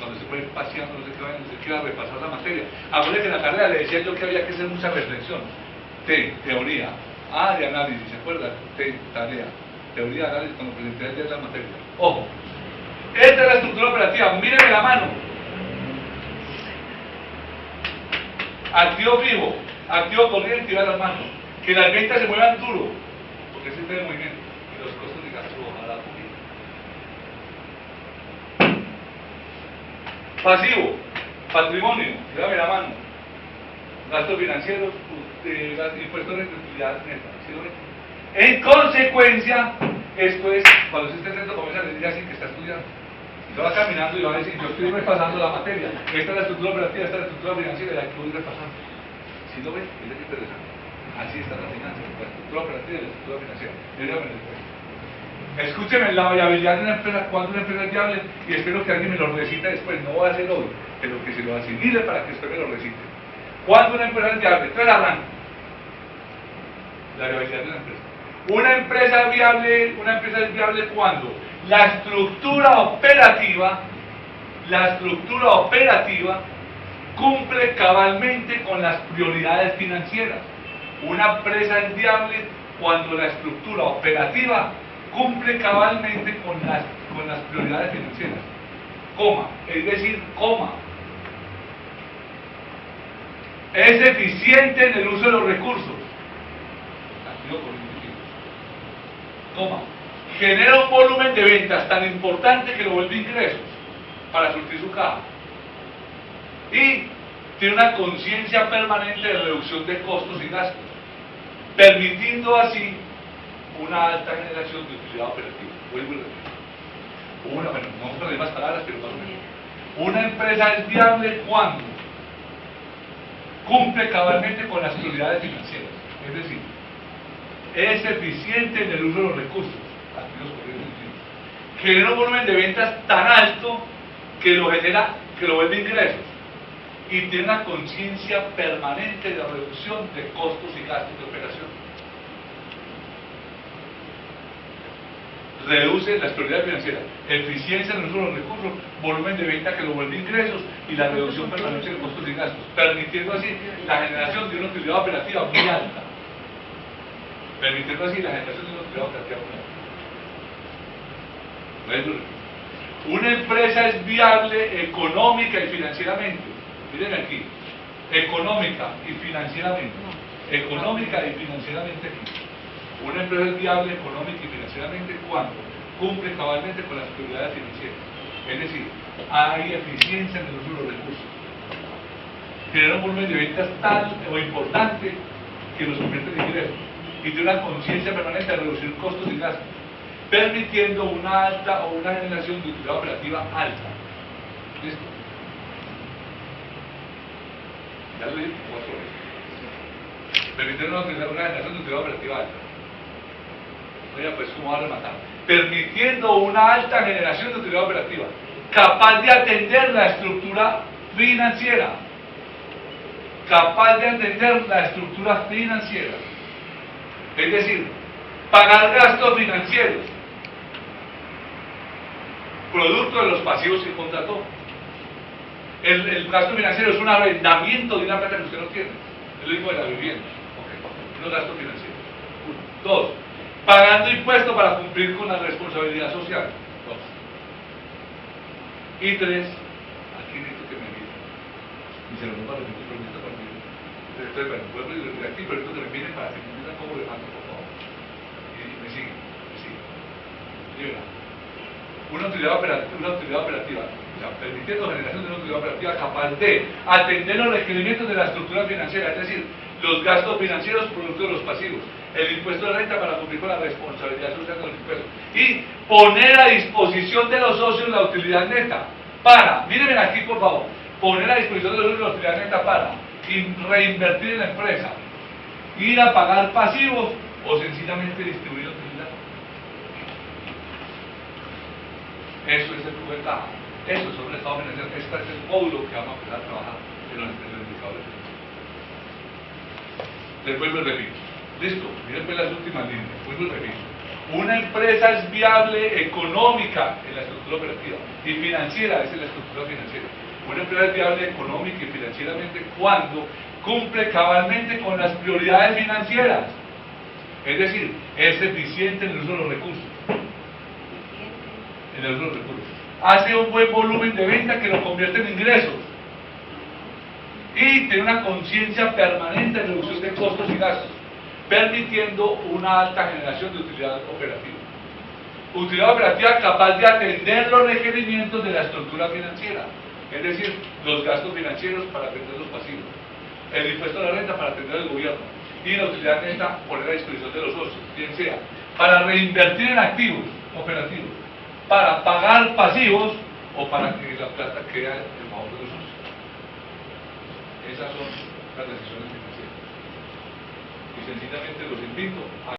cuando se fue paseando, no sé qué vaina, no sé qué, iba a repasar la materia. Acuérdense que en la carrera le decía yo que había que hacer mucha reflexión. T, teoría. A, de análisis, ¿se acuerdan? T, tarea. Teoría de análisis cuando presenté el día de la materia. Ojo, esta es la estructura operativa, mírenme la mano. Activo fijo, activo corriente y va a las manos. Que las ventas se muevan duro, porque ese es el movimiento. Y los costos de gasto ojalá poquito. Pasivo, patrimonio, llévame la mano. Gastos financieros, impuestos de utilidad neta. ¿Sí lo ven? En consecuencia, esto es, cuando usted esté en centro comercial, le diría así que está estudiando. Y va caminando y va a decir, yo estoy repasando la materia. Esta es la estructura operativa, esta es la estructura financiera, y la que voy repasando. ¿Sí lo ven? Es interesante. Así está la finanza, la estructura operativa y la estructura financiera. Escúcheme, la viabilidad de una empresa, cuando una empresa es viable, y espero que alguien me lo recite después, no voy a hacer hoy, pero que se lo asimile para que usted me lo recite. ¿Cuándo una empresa es viable? Tres arranca. La viabilidad de una empresa. Una empresa es viable cuando la estructura operativa cumple cabalmente con las prioridades financieras. Una empresa es viable cuando la estructura operativa cumple cabalmente con las prioridades financieras. Coma, es decir, coma. Es eficiente en el uso de los recursos. Coma. Genera un volumen de ventas tan importante que lo vuelve ingresos para surtir su caja. Y tiene una conciencia permanente de reducción de costos y gastos, permitiendo así una alta generación de utilidad operativa. Vuelvo y repito. Bueno, no vamos a poner más palabras, pero más o menos. Una empresa es viable cuando cumple cabalmente con las prioridades financieras, es decir, es eficiente en el uso de los recursos, genera un volumen de ventas tan alto que lo vuelve ingresos, y tiene una conciencia permanente de reducción de costos y gastos de operación. Reduce las prioridades financieras, eficiencia en el uso de los recursos, volumen de venta que lo vuelve ingresos y la reducción permanente de costos y gastos, permitiendo así la generación de una utilidad operativa muy alta. Permitiendo así la generación de una utilidad operativa muy alta. Una empresa es viable económica y financieramente. Miren aquí, económica y financieramente. Económica y financieramente aquí. Una empresa es viable económica y financieramente cuando cumple cabalmente con las prioridades financieras. Es decir, hay eficiencia en el uso de los recursos. Genera un volumen de ventas tal o importante que los convierte en ingresos. Y tiene una conciencia permanente de reducir costos y gastos, permitiendo una alta o una generación de utilidad operativa alta. ¿Listo? Ya lo dije 4 veces. Permitiendo una generación de utilidad operativa alta. Oiga, pues ¿cómo va a rematar? Permitiendo una alta generación de utilidad operativa, capaz de atender la estructura financiera. Capaz de atender la estructura financiera. Es decir, pagar gastos financieros, producto de los pasivos que contrató. El gasto financiero es un arrendamiento de una plata que usted no tiene. Es lo mismo de la vivienda. Okay. Los gastos financieros. 1. 2. Pagando impuestos para cumplir con la responsabilidad social. 2. Y 3. Aquí necesito que me miren. Y se lo voy a repetir, permito para mí. Entonces, bueno, vuelvo y desde aquí, pero esto que me miren para que me entiendan cómo le mando, por favor. Y me siguen, me siguen. Mira, una utilidad operativa, o sea, permitiendo generación de una utilidad operativa capaz de atender los requerimientos de la estructura financiera, es decir, los gastos financieros producto de los pasivos, el impuesto de renta para cumplir con la responsabilidad social de los impuestos, y poner a disposición de los socios la utilidad neta para, mírenme aquí por favor, poner a disposición de los socios la utilidad neta para reinvertir en la empresa, ir a pagar pasivos o sencillamente distribuir utilidad. Eso es el flujo de caja, eso es el estado financiero, este es el módulo que vamos a empezar a trabajar en los indicadores financieros. Les vuelvo y repito. Listo, miren pues las últimas líneas, vuelvo y repito. Una empresa es viable económica en la estructura operativa y financiera, esa es la estructura financiera. Una empresa es viable económica y financieramente cuando cumple cabalmente con las prioridades financieras. Es decir, es eficiente en el uso de los recursos. En el uso de los recursos. Hace un buen volumen de venta que lo convierte en ingresos. Y tiene una conciencia permanente de reducción de costos y gastos, permitiendo una alta generación de utilidad operativa. Utilidad operativa capaz de atender los requerimientos de la estructura financiera, es decir, los gastos financieros para atender los pasivos, el impuesto a la renta para atender al gobierno, y la utilidad neta poner a disposición de los socios, bien sea para reinvertir en activos operativos, para pagar pasivos o para que la plata quede en favor de los socios. Esas son las decisiones financieras. Y sencillamente los invito a